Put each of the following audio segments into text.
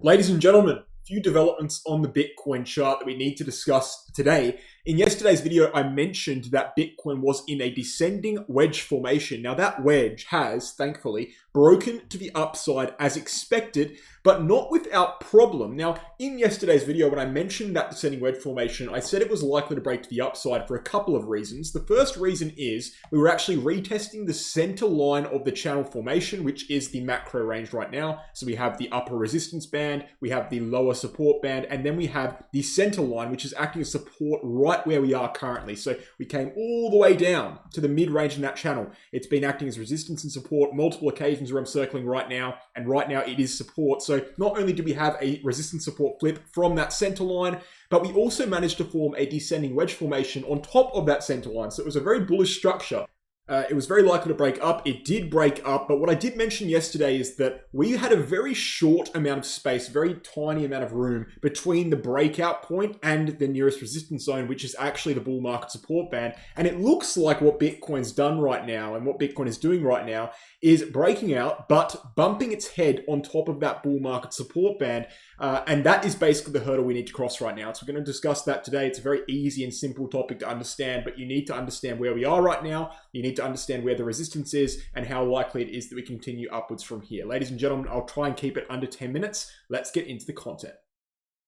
Ladies and gentlemen, a few developments on the Bitcoin chart that we need to discuss today. In yesterday's video, I mentioned that Bitcoin was in a descending wedge formation. Now that wedge has, thankfully, broken to the upside as expected, but not without problem. Now, in yesterday's video, when I mentioned that descending wedge formation, I said it was likely to break to the upside for a couple of reasons. The first reason is we were actually retesting the center line of the channel formation, which is the macro range right now. So we have the upper resistance band, we have the lower support band, and then we have the center line, which is acting as support right where we are currently. So we came all the way down to the mid-range in that channel. It's been acting as resistance and support multiple occasions where I'm circling right now, and right now it is support. So not only do we have a resistance support flip from that center line, but we also managed to form a descending wedge formation on top of that center line. So it was a very bullish structure. It was very likely to break up. It did break up, but what I did mention yesterday is that we had a very short amount of space, very tiny amount of room between the breakout point and the nearest resistance zone, which is actually the bull market support band. And it looks like what Bitcoin's done right now and what Bitcoin is doing right now is breaking out, but bumping its head on top of that bull market support band. And that is basically the hurdle we need to cross right now. So we're going to discuss that today. It's a very easy and simple topic to understand, but you need to understand where we are right now. You need to understand where the resistance is and how likely it is that we continue upwards from here. Ladies and gentlemen, I'll try and keep it under 10 minutes. Let's get into the content.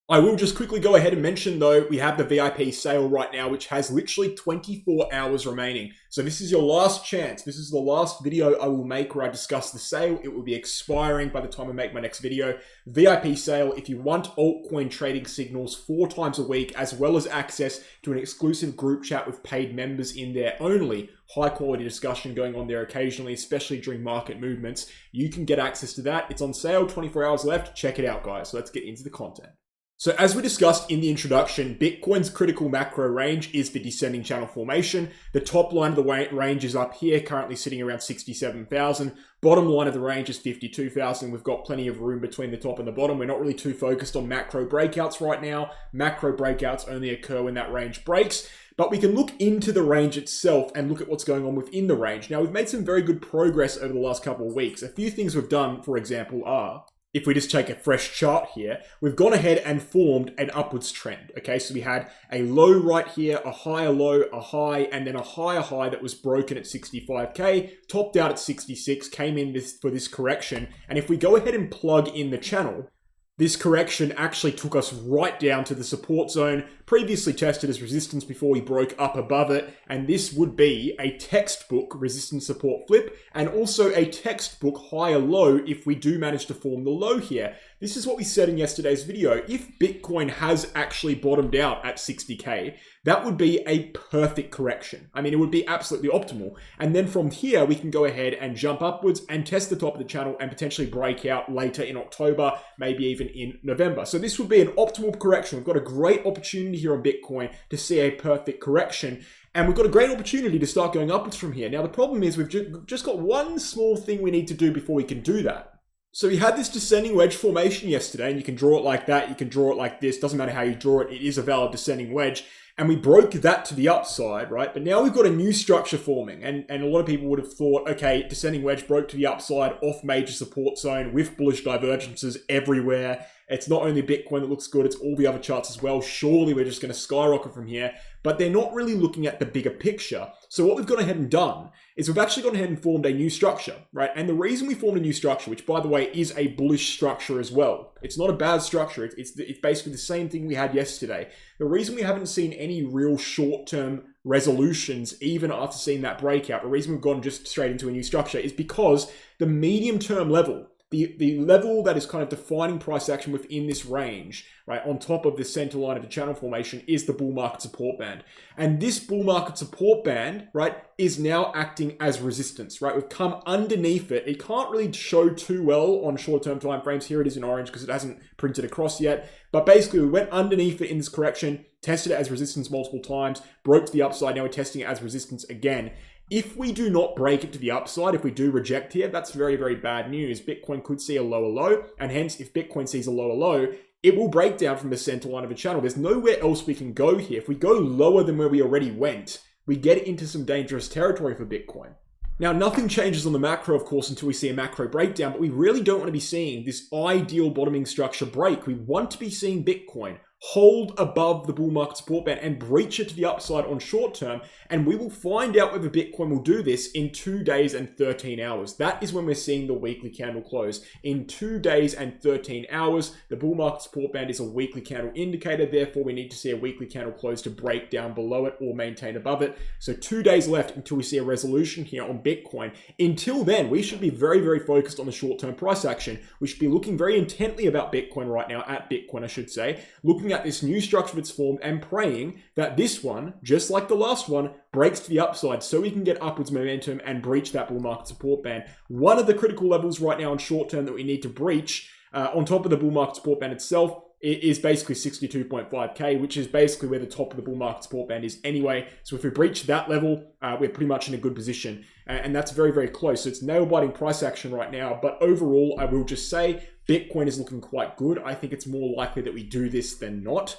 I will just quickly go ahead and mention though, we have the VIP sale right now, which has literally 24 hours remaining. So this is your last chance. This is the last video I will make where I discuss the sale. It will be expiring by the time I make my next video. VIP sale, if you want altcoin trading signals 4 times a week, as well as access to an exclusive group chat with paid members in there only, high quality discussion going on there occasionally, especially during market movements, you can get access to that. It's on sale, 24 hours left. Check it out, guys. So let's get into the content. So as we discussed in the introduction, Bitcoin's critical macro range is the descending channel formation. The top line of the range is up here, currently sitting around 67,000. Bottom line of the range is 52,000. We've got plenty of room between the top and the bottom. We're not really too focused on macro breakouts right now. Macro breakouts only occur when that range breaks. But we can look into the range itself and look at what's going on within the range. Now, we've made some very good progress over the last couple of weeks. A few things we've done, for example, are, if we just take a fresh chart here, we've gone ahead and formed an upwards trend. Okay, so we had a low right here, a higher low, a high, and then a higher high that was broken at 65K, topped out at 66, came in for this correction. And if we go ahead and plug in the channel, this correction actually took us right down to the support zone, previously tested as resistance before we broke up above it. And this would be a textbook resistance support flip and also a textbook higher low if we do manage to form the low here. This is what we said in yesterday's video. If Bitcoin has actually bottomed out at 60K, that would be a perfect correction. I mean, it would be absolutely optimal. And then from here, we can go ahead and jump upwards and test the top of the channel and potentially break out later in October, maybe even in November. So this would be an optimal correction. We've got a great opportunity here on Bitcoin to see a perfect correction. And we've got a great opportunity to start going upwards from here. Now, the problem is we've just got one small thing we need to do before we can do that. So we had this descending wedge formation yesterday, and you can draw it like that, you can draw it like this, doesn't matter how you draw it, it is a valid descending wedge. And we broke that to the upside, right? But now we've got a new structure forming, and a lot of people would have thought, okay, descending wedge broke to the upside off major support zone with bullish divergences everywhere. It's not only Bitcoin that looks good, it's all the other charts as well. Surely we're just going to skyrocket from here, but they're not really looking at the bigger picture. So what we've gone ahead and done is we've actually gone ahead and formed a new structure, right? And the reason we formed a new structure, which by the way is a bullish structure as well, it's not a bad structure. It's basically the same thing we had yesterday. The reason we haven't seen any real short-term resolutions, even after seeing that breakout, the reason we've gone just straight into a new structure is because the medium-term level, the level that is kind of defining price action within this range, right, on top of the center line of the channel formation is the bull market support band. And this bull market support band, right, is now acting as resistance, right? We've come underneath it. It can't really show too well on short-term time frames. Here it is in orange because it hasn't printed across yet. But basically, we went underneath it in this correction, tested it as resistance multiple times, broke to the upside. Now we're testing it as resistance again. If we do not break it to the upside, if we do reject here, that's very, very bad news. Bitcoin could see a lower low, and hence if Bitcoin sees a lower low, it will break down from the center line of a channel. There's nowhere else we can go here. If we go lower than where we already went, we get into some dangerous territory for Bitcoin. Now, nothing changes on the macro, of course, until we see a macro breakdown, but we really don't want to be seeing this ideal bottoming structure break. We want to be seeing Bitcoin hold above the bull market support band and breach it to the upside on short term. And we will find out whether Bitcoin will do this in 2 days and 13 hours. That is when we're seeing the weekly candle close. In 2 days and 13 hours, the bull market support band is a weekly candle indicator. Therefore, we need to see a weekly candle close to break down below it or maintain above it. So 2 days left until we see a resolution here on Bitcoin. Until then, we should be very, very focused on the short-term price action. We should be looking very intently about Bitcoin right now, at Bitcoin, I should say, looking at this new structure that's formed and praying that this one, just like the last one, breaks to the upside so we can get upwards momentum and breach that bull market support band. One of the critical levels right now on short term that we need to breach, on top of the bull market support band itself, is basically 62.5k, which is basically where the top of the bull market support band is anyway. So if we breach that level, we're pretty much in a good position. And that's very, very close. So it's nail-biting price action right now. But overall, I will just say Bitcoin is looking quite good. I think it's more likely that we do this than not.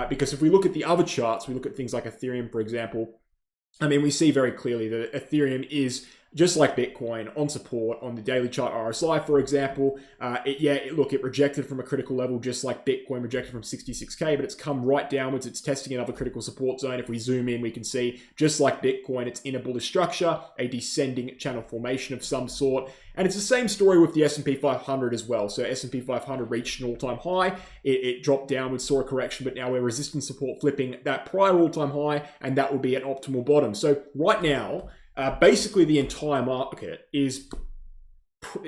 Because if we look at the other charts, we look at things like Ethereum, for example, I mean, we see very clearly that Ethereum is just like Bitcoin on support on the daily chart RSI, for example. It rejected from a critical level just like Bitcoin rejected from 66k, but it's come right downwards. It's testing another critical support zone. If we zoom in, we can see just like Bitcoin, it's in a bullish structure, a descending channel formation of some sort. And it's the same story with the S&P 500 as well. So S&P 500 reached an all-time high. It dropped downwards, saw a correction, but now we're resistance support flipping that prior all-time high, and that will be an optimal bottom. So right now, basically the entire market is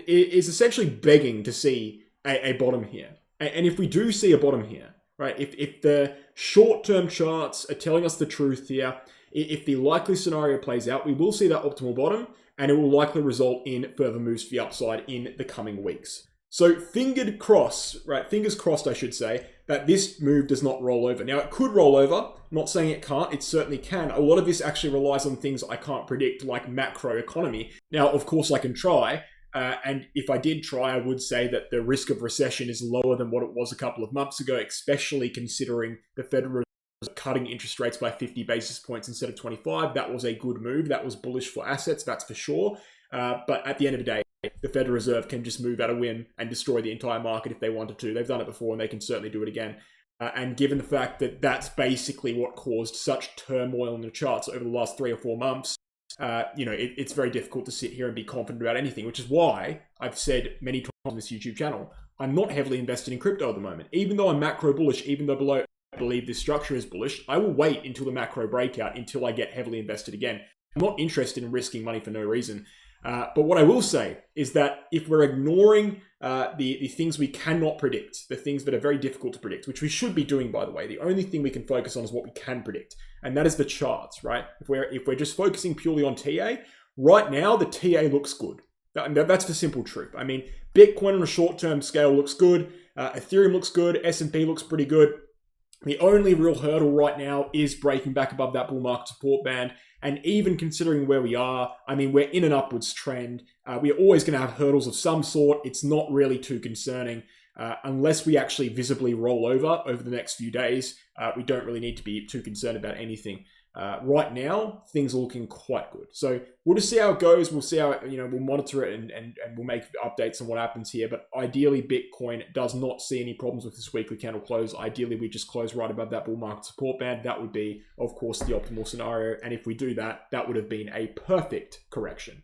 essentially begging to see a bottom here. And if we do see a bottom here, right, if the short-term charts are telling us the truth here, if the likely scenario plays out, we will see that optimal bottom, and it will likely result in further moves to the upside in the coming weeks. So fingers crossed, I should say, that this move does not roll over. Now, it could roll over. I'm not saying it can't. It certainly can. A lot of this actually relies on things I can't predict, like macro economy. Now, of course, I can try. And if I did try, I would say that the risk of recession is lower than what it was a couple of months ago, especially considering the Federal Reserve cutting interest rates by 50 basis points instead of 25. That was a good move. That was bullish for assets, that's for sure. But at the end of the day, the Federal Reserve can just move at a whim and destroy the entire market if they wanted to. They've done it before and they can certainly do it again. And given the fact that that's basically what caused such turmoil in the charts over the last 3 or 4 months, it's very difficult to sit here and be confident about anything, which is why I've said many times on this YouTube channel, I'm not heavily invested in crypto at the moment. Even though I'm macro bullish, even though I believe this structure is bullish, I will wait until the macro breakout until I get heavily invested again. I'm not interested in risking money for no reason. But what I will say is that if we're ignoring the things we cannot predict, the things that are very difficult to predict, which we should be doing, by the way, the only thing we can focus on is what we can predict, and that is the charts, right? If we're just focusing purely on TA, right now the TA looks good. That's the simple truth. I mean, Bitcoin on a short-term scale looks good. Ethereum looks good. S&P looks pretty good. The only real hurdle right now is breaking back above that bull market support band. And even considering where we are, I mean, we're in an upwards trend. We're always going to have hurdles of some sort. It's not really too concerning unless we actually visibly roll over the next few days. We don't really need to be too concerned about anything. Right now, things are looking quite good. So we'll just see how it goes. We'll see how it, we'll monitor it and we'll make updates on what happens here. But ideally, Bitcoin does not see any problems with this weekly candle close. Ideally, we just close right above that bull market support band. That would be, of course, the optimal scenario. And if we do that, that would have been a perfect correction.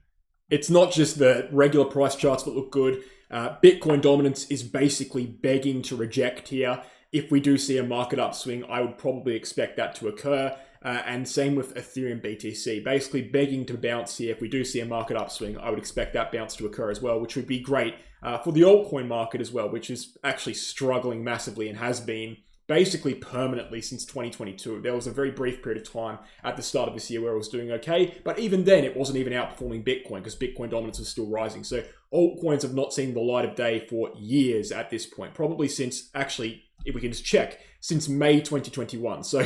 It's not just the regular price charts that look good. Bitcoin dominance is basically begging to reject here. If we do see a market upswing, I would probably expect that to occur. And same with Ethereum BTC, basically begging to bounce here. If we do see a market upswing, I would expect that bounce to occur as well, which would be great for the altcoin market as well, which is actually struggling massively and has been basically permanently since 2022. There was a very brief period of time at the start of this year where it was doing okay, but even then it wasn't even outperforming Bitcoin because Bitcoin dominance was still rising. So altcoins have not seen the light of day for years at this point, probably since, actually, if we can just check, since May 2021. So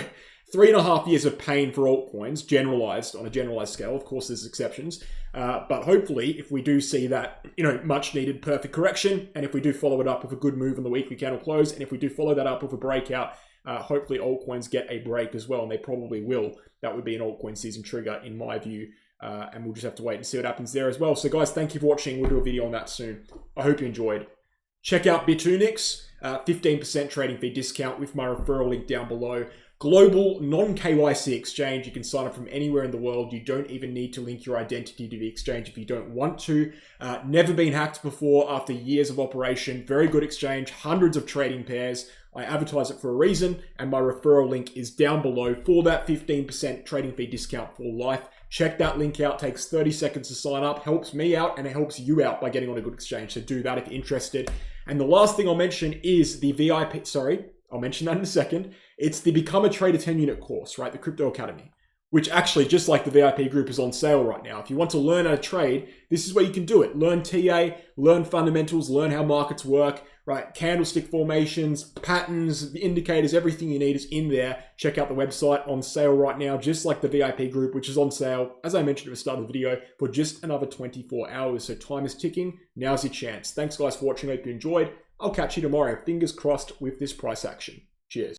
3.5 years of pain for altcoins, on a generalized scale. Of course, there's exceptions. But hopefully, if we do see that, much needed perfect correction, and if we do follow it up with a good move on the weekly candle close, and if we do follow that up with a breakout, hopefully altcoins get a break as well, and they probably will. That would be an altcoin season trigger, in my view. And we'll just have to wait and see what happens there as well. So guys, thank you for watching. We'll do a video on that soon. I hope you enjoyed. Check out Bitunix, 15% trading fee discount with my referral link down below. Global non-KYC exchange. You can sign up from anywhere in the world. You don't even need to link your identity to the exchange if you don't want to. Never been hacked before after years of operation. Very good exchange, hundreds of trading pairs. I advertise it for a reason, and my referral link is down below for that 15% trading fee discount for life. Check that link out. Takes 30 seconds to sign up. Helps me out and it helps you out by getting on a good exchange. So do that if you're interested. And the last thing I'll mention is the VIP, I'll mention that in a second. It's the Become a Trader 10 unit course, right? The Crypto Academy, which actually, just like the VIP group, is on sale right now. If you want to learn how to trade, this is where you can do it. Learn TA, learn fundamentals, learn how markets work, right? Candlestick formations, patterns, indicators, everything you need is in there. Check out the website, on sale right now, just like the VIP group, which is on sale, as I mentioned at the start of the video, for just another 24 hours. So time is ticking. Now's your chance. Thanks guys for watching. Hope you enjoyed. I'll catch you tomorrow. Fingers crossed with this price action. Cheers.